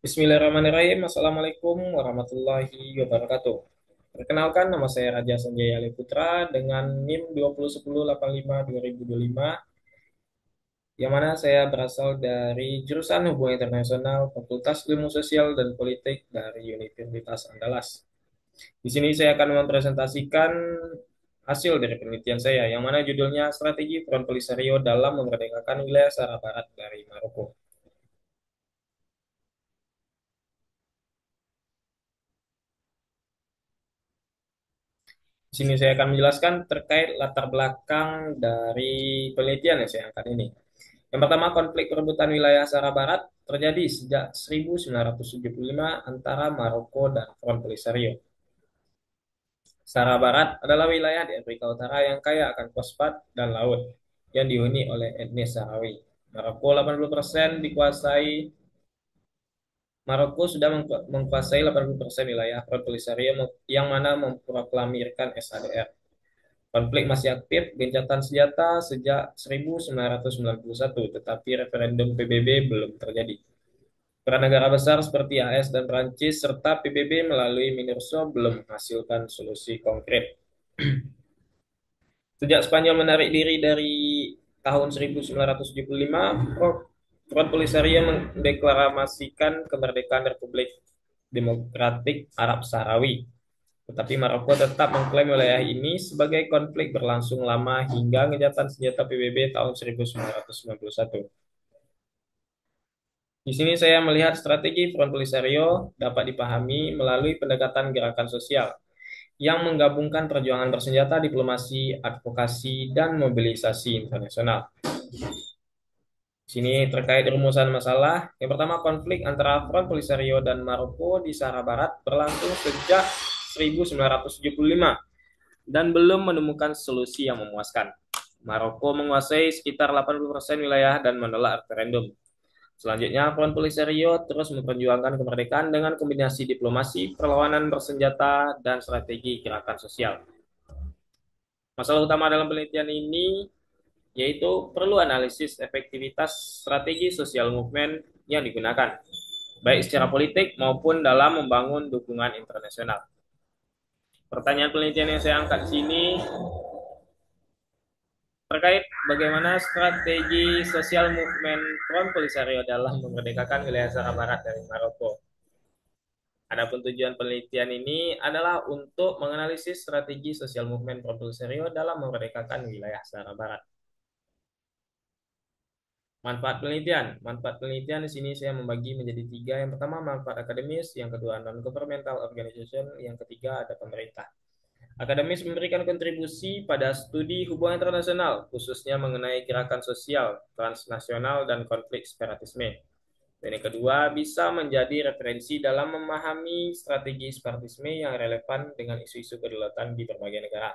Bismillahirrahmanirrahim. Assalamualaikum warahmatullahi wabarakatuh. Perkenalkan, nama saya Raja Sanjaya Ali Putra dengan NIM 201085-2025, yang mana saya berasal dari jurusan Hubungan Internasional Fakultas Ilmu Sosial dan Politik dari Universitas Andalas. Di sini saya akan mempresentasikan hasil dari penelitian saya, yang mana judulnya Strategi Front Polisario dalam Memerdekakan Wilayah Sahara Barat dari Maroko. Di sini saya akan menjelaskan terkait latar belakang dari penelitian yang saya angkat ini. Yang pertama, konflik perebutan wilayah Sahara Barat terjadi sejak 1975 antara Maroko dan Front Polisario. Sahara Barat adalah wilayah di Afrika Utara yang kaya akan fosfat dan laut yang dihuni oleh etnis Sahrawi. Maroko 80% dikuasai Maroko sudah menguasai 80% wilayah Front Polisario yang mana memproklamirkan SADR. Konflik masih aktif, gencatan senjata sejak 1991, tetapi referendum PBB belum terjadi. Peran negara besar seperti AS dan Prancis serta PBB melalui MINURSO belum menghasilkan solusi konkret. Sejak Spanyol menarik diri dari tahun 1975, Front Polisario mendeklarasikan kemerdekaan Republik Demokratik Arab Sahrawi. Tetapi Maroko tetap mengklaim wilayah ini sebagai konflik berlangsung lama hingga gencatan senjata PBB tahun 1991. Di sini saya melihat strategi Front Polisario dapat dipahami melalui pendekatan gerakan sosial yang menggabungkan perjuangan bersenjata, diplomasi, advokasi, dan mobilisasi internasional. Di sini terkait rumusan masalah. Yang pertama, konflik antara Front Polisario dan Maroko di Sahara Barat berlangsung sejak 1975 dan belum menemukan solusi yang memuaskan. Maroko menguasai sekitar 80% wilayah dan menolak referendum. Selanjutnya, Front Polisario terus memperjuangkan kemerdekaan dengan kombinasi diplomasi, perlawanan bersenjata, dan strategi gerakan sosial. Masalah utama dalam penelitian ini yaitu perlu analisis efektivitas strategi sosial movement yang digunakan, baik secara politik maupun dalam membangun dukungan internasional. Pertanyaan penelitian yang saya angkat di sini terkait bagaimana strategi sosial movement Front Polisario dalam memerdekakan wilayah Sahara Barat dari Maroko. Adapun tujuan penelitian ini adalah untuk menganalisis strategi sosial movement Front Polisario dalam memerdekakan wilayah Sahara Barat. Manfaat penelitian. Manfaat penelitian di sini saya membagi menjadi tiga. Yang pertama manfaat akademis, yang kedua non-governmental organization, yang ketiga ada pemerintah. Akademis memberikan kontribusi pada studi hubungan internasional, khususnya mengenai gerakan sosial, transnasional, dan konflik separatisme. Dan yang kedua, bisa menjadi referensi dalam memahami strategi separatisme yang relevan dengan isu-isu kedaulatan di berbagai negara.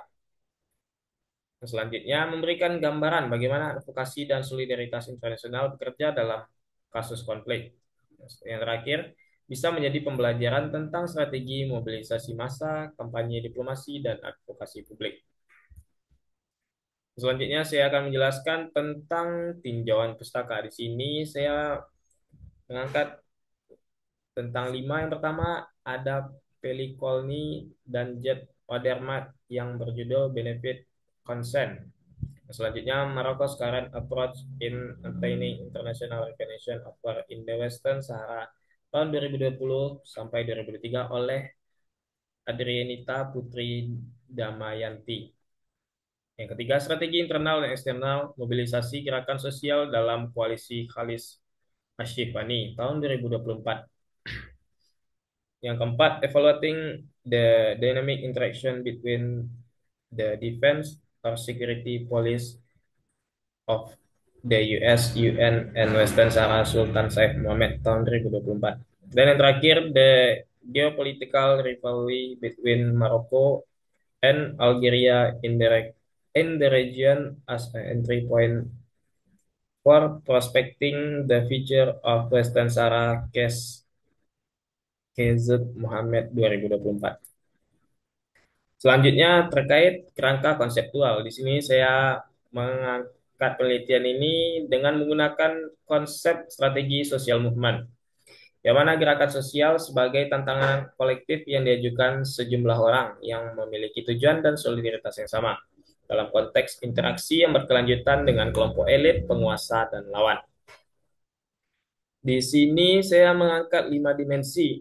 Selanjutnya, memberikan gambaran bagaimana advokasi dan solidaritas internasional bekerja dalam kasus konflik. Yang terakhir, bisa menjadi pembelajaran tentang strategi mobilisasi massa, kampanye diplomasi, dan advokasi publik. Selanjutnya, saya akan menjelaskan tentang tinjauan pustaka. Di sini saya mengangkat tentang lima. Yang pertama, ada Pelikolny dan Jet Odermatt yang berjudul Benefit Consent. Selanjutnya, Morocco's current approach in obtaining international recognition of war in the Western Sahara tahun 2020 sampai 2023 oleh Adrianita Putri Damayanti. Yang ketiga, strategi internal dan eksternal mobilisasi gerakan sosial dalam koalisi Khalis Ashifani tahun 2024. Yang keempat, evaluating the dynamic interaction between the defense or security police of the US, UN, and Western Sahara Sultan Saif Mohammed tahun 2024. Dan yang terakhir, the geopolitical rivalry between Morocco and Algeria in the region as an entry point for prospecting the future of Western Sahara case Kezut Mohammed 2024. Selanjutnya terkait kerangka konseptual. Di sini saya mengangkat penelitian ini dengan menggunakan konsep strategi sosial movement. Yang mana gerakan sosial sebagai tantangan kolektif yang diajukan sejumlah orang yang memiliki tujuan dan solidaritas yang sama dalam konteks interaksi yang berkelanjutan dengan kelompok elit, penguasa, dan lawan. Di sini saya mengangkat 5 dimensi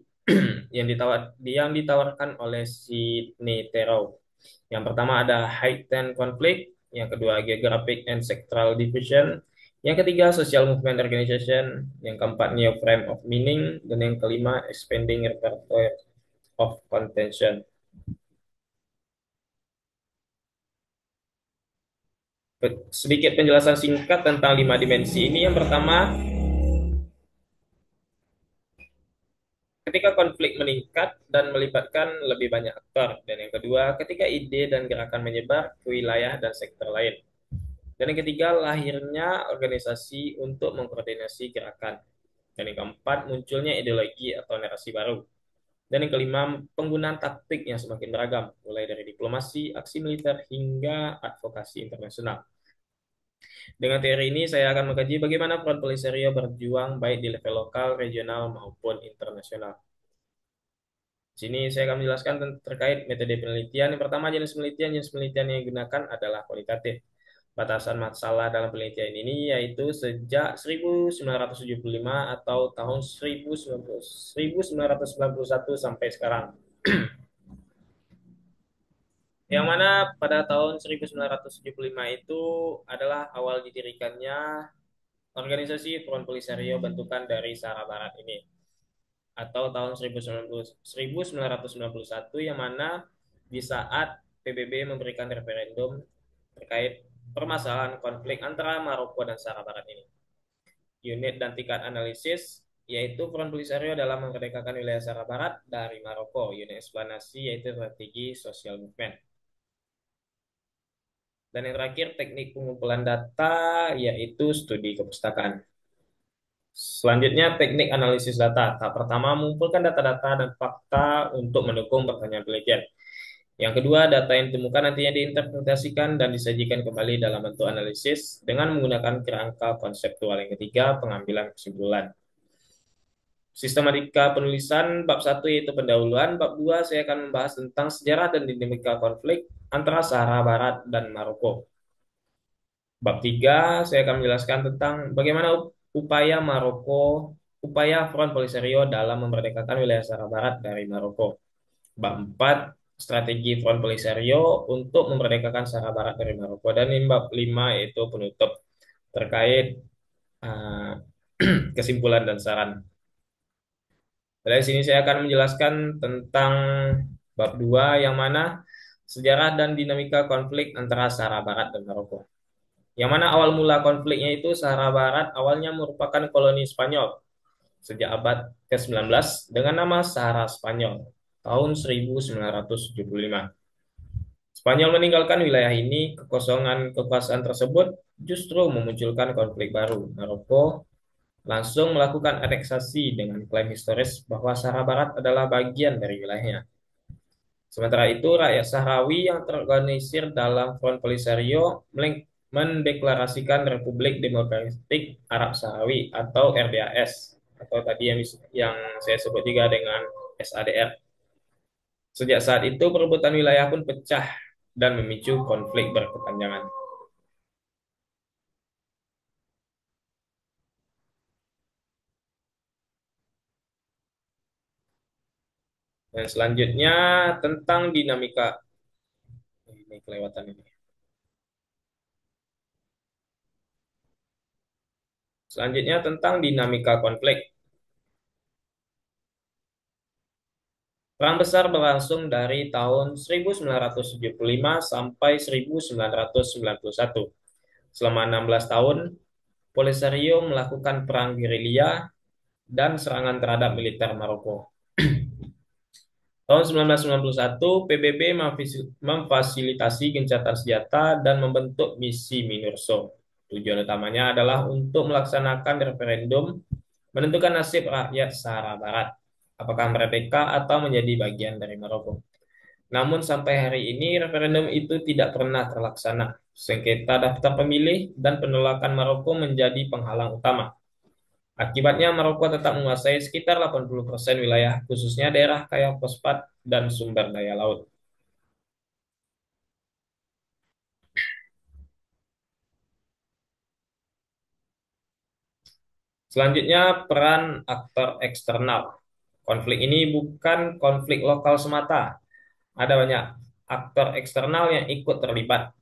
yang ditawarkan oleh Sidney Terrell. Yang pertama ada heightened conflict, yang kedua geographic and sectoral division, yang ketiga social movement organization, yang keempat new frame of meaning, dan yang kelima expanding repertoire of contention. Sedikit penjelasan singkat tentang 5 dimensi ini. Yang pertama, ketika konflik meningkat dan melibatkan lebih banyak aktor. Dan yang kedua, ketika ide dan gerakan menyebar ke wilayah dan sektor lain. Dan yang ketiga, lahirnya organisasi untuk mengkoordinasi gerakan. Dan yang keempat, munculnya ideologi atau narasi baru. Dan yang kelima, penggunaan taktik yang semakin beragam, mulai dari diplomasi, aksi militer, hingga advokasi internasional. Dengan teori ini, saya akan mengkaji bagaimana Front Polisario berjuang baik di level lokal, regional, maupun internasional. Di sini saya akan menjelaskan terkait metode penelitian. Yang pertama, jenis penelitian yang digunakan adalah kualitatif. Batasan masalah dalam penelitian ini yaitu sejak 1975 atau tahun 1991 sampai sekarang. Yang mana pada tahun 1975 itu adalah awal didirikannya organisasi Front Polisario bentukan dari Sahara Barat ini. Atau tahun 1991 yang mana di saat PBB memberikan referendum terkait permasalahan konflik antara Maroko dan Sahara Barat ini. Unit dan tingkat analisis yaitu Front Polisario dalam memerdekakan wilayah Sahara Barat dari Maroko. Unit eksplanasi yaitu strategi social movement. Dan yang terakhir teknik pengumpulan data yaitu studi kepustakaan. Selanjutnya teknik analisis data. Tahap pertama mengumpulkan data-data dan fakta untuk mendukung pertanyaan penelitian. Yang kedua, data yang ditemukan nantinya diinterpretasikan dan disajikan kembali dalam bentuk analisis dengan menggunakan kerangka konseptual. Yang ketiga, pengambilan kesimpulan. Sistematika penulisan bab 1 yaitu pendahuluan, bab 2 saya akan membahas tentang sejarah dan dinamika konflik antara Sahara Barat dan Maroko. Bab 3 saya akan menjelaskan tentang bagaimana upaya Front Polisario dalam memerdekakan wilayah Sahara Barat dari Maroko. Bab 4 strategi Front Polisario untuk memerdekakan Sahara Barat dari Maroko. Dan bab 5 yaitu penutup terkait uh, kesimpulan dan saran. Dari sini saya akan menjelaskan tentang bab 2 yang mana sejarah dan dinamika konflik antara Sahara Barat dan Maroko. Yang mana awal mula konfliknya itu Sahara Barat awalnya merupakan koloni Spanyol sejak abad ke-19 dengan nama Sahara Spanyol tahun 1975. Spanyol meninggalkan wilayah ini, kekosongan kekuasaan tersebut justru memunculkan konflik baru. Maroko langsung melakukan aneksasi dengan klaim historis bahwa Sahara Barat adalah bagian dari wilayahnya. Sementara itu, rakyat Sahrawi yang terorganisir dalam Front Polisario mendeklarasikan Republik Demokratik Arab Sahrawi atau RDAS atau tadi yang saya sebut juga dengan SADR. Sejak saat itu, perebutan wilayah pun pecah dan memicu konflik berkepanjangan. Dan selanjutnya tentang dinamika ini kelewatan ini. Selanjutnya tentang dinamika konflik. Perang besar berlangsung dari tahun 1975 sampai 1991. Selama 16 tahun, Polisario melakukan perang gerilya dan serangan terhadap militer Maroko. Tahun 1991, PBB memfasilitasi gencatan senjata dan membentuk misi MINURSO. Tujuan utamanya adalah untuk melaksanakan referendum menentukan nasib rakyat Sahara Barat, apakah merdeka atau menjadi bagian dari Maroko. Namun sampai hari ini referendum itu tidak pernah terlaksana. Sengketa daftar pemilih dan penolakan Maroko menjadi penghalang utama. Akibatnya Maroko tetap menguasai sekitar 80% wilayah, khususnya daerah kaya fosfat dan sumber daya laut. Selanjutnya, peran aktor eksternal. Konflik ini bukan konflik lokal semata. Ada banyak aktor eksternal yang ikut terlibat.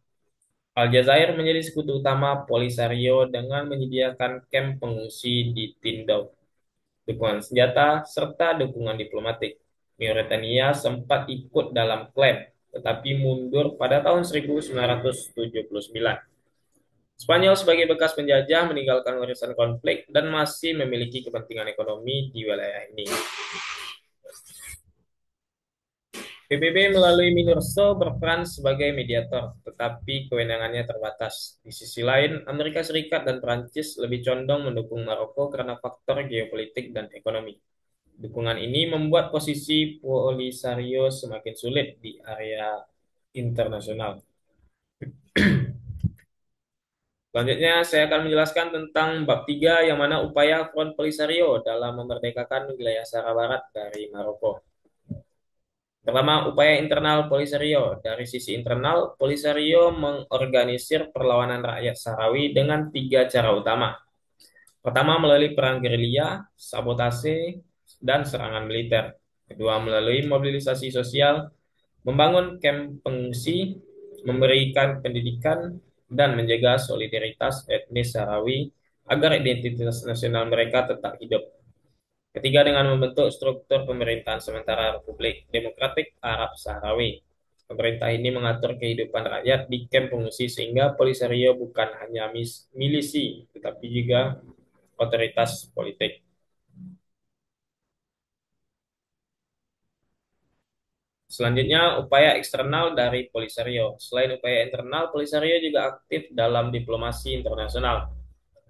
Aljazair menjadi sekutu utama Polisario dengan menyediakan kamp pengungsi di Tindouf, dukungan senjata, serta dukungan diplomatik. Mauritania sempat ikut dalam klaim, tetapi mundur pada tahun 1979. Spanyol sebagai bekas penjajah meninggalkan warisan konflik dan masih memiliki kepentingan ekonomi di wilayah ini. PBB melalui MINURSO berperan sebagai mediator, tetapi kewenangannya terbatas. Di sisi lain, Amerika Serikat dan Prancis lebih condong mendukung Maroko karena faktor geopolitik dan ekonomi. Dukungan ini membuat posisi Polisario semakin sulit di area internasional. Selanjutnya, saya akan menjelaskan tentang bab 3 yang mana upaya Front Polisario dalam memerdekakan wilayah Sahara Barat dari Maroko. Pertama, upaya internal Polisario. Dari sisi internal, Polisario mengorganisir perlawanan rakyat Sahrawi dengan tiga cara utama. Pertama, melalui perang gerilya, sabotase, dan serangan militer. Kedua, melalui mobilisasi sosial, membangun kamp pengungsi, memberikan pendidikan, dan menjaga solidaritas etnis Sahrawi agar identitas nasional mereka tetap hidup. Ketiga, dengan membentuk struktur pemerintahan sementara Republik Demokratik Arab Sahrawi. Pemerintah ini mengatur kehidupan rakyat di kamp pengungsi sehingga Polisario bukan hanya milisi, tetapi juga otoritas politik. Selanjutnya, upaya eksternal dari Polisario. Selain upaya internal, Polisario juga aktif dalam diplomasi internasional.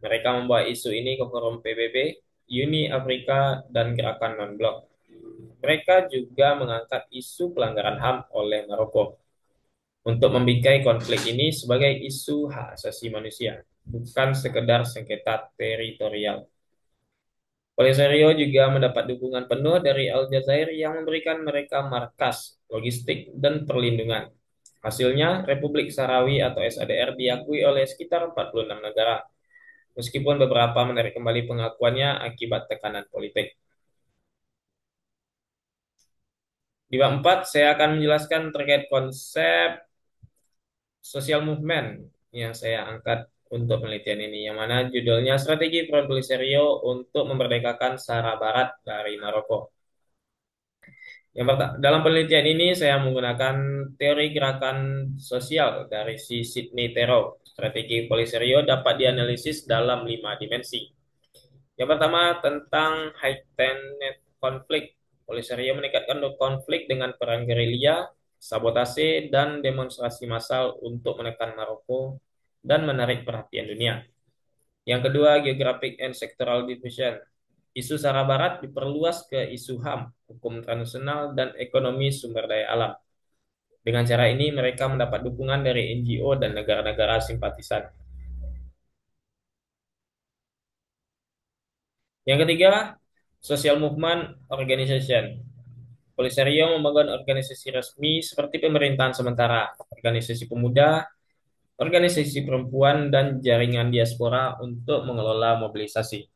Mereka membawa isu ini ke forum PBB, Uni Afrika, dan gerakan non-blok. Mereka juga mengangkat isu pelanggaran HAM oleh Maroko untuk membingkai konflik ini sebagai isu hak asasi manusia, bukan sekedar sengketa teritorial. Polisario juga mendapat dukungan penuh dari Aljazair yang memberikan mereka markas, logistik, dan perlindungan. Hasilnya, Republik Sahrawi atau SADR diakui oleh sekitar 46 negara, meskipun beberapa menarik kembali pengakuannya akibat tekanan politik. Di bab 4, saya akan menjelaskan terkait konsep social movement yang saya angkat untuk penelitian ini, yang mana judulnya Strategi Front Polisario untuk Memerdekakan Sahara Barat dari Maroko. Dalam penelitian ini saya menggunakan teori gerakan sosial dari si Sidney Terrell. Strategi Polisario dapat dianalisis dalam 5 dimensi. Yang pertama tentang heightened konflik. Polisario meningkatkan konflik dengan perang gerilya, sabotase, dan demonstrasi massal untuk menekan Maroko dan menarik perhatian dunia. Yang kedua, geographic and sectoral division. Isu Sahara Barat diperluas ke isu HAM, hukum internasional, dan ekonomi sumber daya alam. Dengan cara ini, mereka mendapat dukungan dari NGO dan negara-negara simpatisan. Yang ketiga, social movement organization. Polisario membangun organisasi resmi seperti pemerintahan sementara, organisasi pemuda, organisasi perempuan, dan jaringan diaspora untuk mengelola mobilisasi.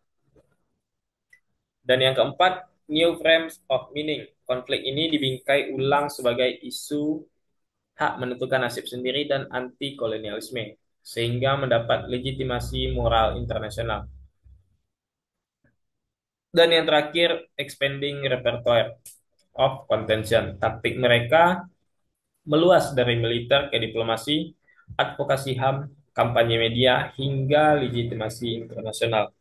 Dan yang keempat, new frames of meaning. Konflik ini dibingkai ulang sebagai isu hak menentukan nasib sendiri dan anti-kolonialisme, sehingga mendapat legitimasi moral internasional. Dan yang terakhir, expanding repertoire of contention. Taktik mereka meluas dari militer ke diplomasi, advokasi HAM, kampanye media, hingga legitimasi internasional.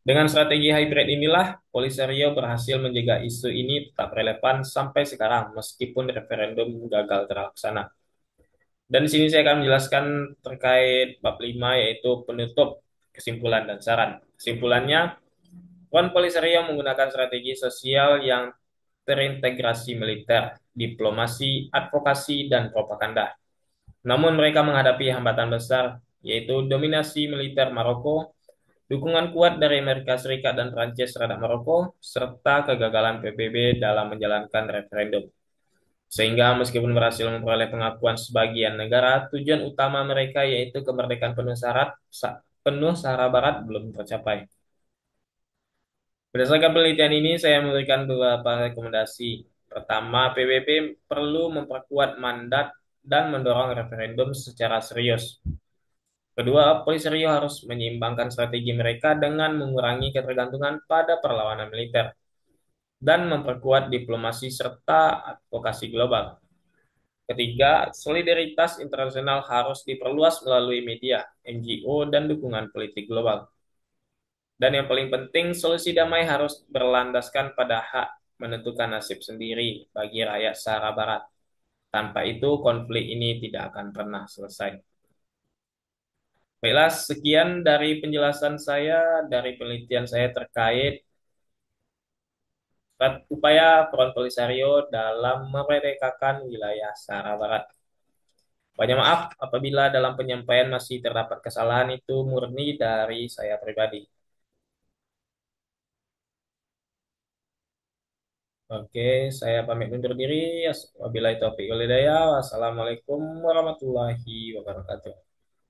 Dengan strategi hybrid inilah, Polisario berhasil menjaga isu ini tetap relevan sampai sekarang, meskipun referendum gagal terlaksana. Dan di sini saya akan menjelaskan terkait bab 5, yaitu penutup, kesimpulan, dan saran. Kesimpulannya, Juan Polisario menggunakan strategi sosial yang terintegrasi militer, diplomasi, advokasi, dan propaganda. Namun mereka menghadapi hambatan besar, yaitu dominasi militer Maroko, dukungan kuat dari Amerika Serikat dan Prancis terhadap Maroko, serta kegagalan PBB dalam menjalankan referendum. Sehingga meskipun berhasil memperoleh pengakuan sebagian negara, tujuan utama mereka yaitu kemerdekaan penuh Sahara Barat belum tercapai. Berdasarkan penelitian ini, saya memberikan beberapa rekomendasi. Pertama, PBB perlu memperkuat mandat dan mendorong referendum secara serius. Kedua, Polisario harus menyeimbangkan strategi mereka dengan mengurangi ketergantungan pada perlawanan militer dan memperkuat diplomasi serta advokasi global. Ketiga, solidaritas internasional harus diperluas melalui media, NGO, dan dukungan politik global. Dan yang paling penting, solusi damai harus berlandaskan pada hak menentukan nasib sendiri bagi rakyat Sahara Barat. Tanpa itu, konflik ini tidak akan pernah selesai. Baiklah, sekian dari penjelasan saya, dari penelitian saya terkait upaya Front Polisario dalam memerdekakan wilayah Sahara Barat. Banyak maaf apabila dalam penyampaian masih terdapat kesalahan, itu murni dari saya pribadi. Oke, saya pamit undur diri. Wabillahi taufiq wal hidayah. Wassalamualaikum warahmatullahi wabarakatuh.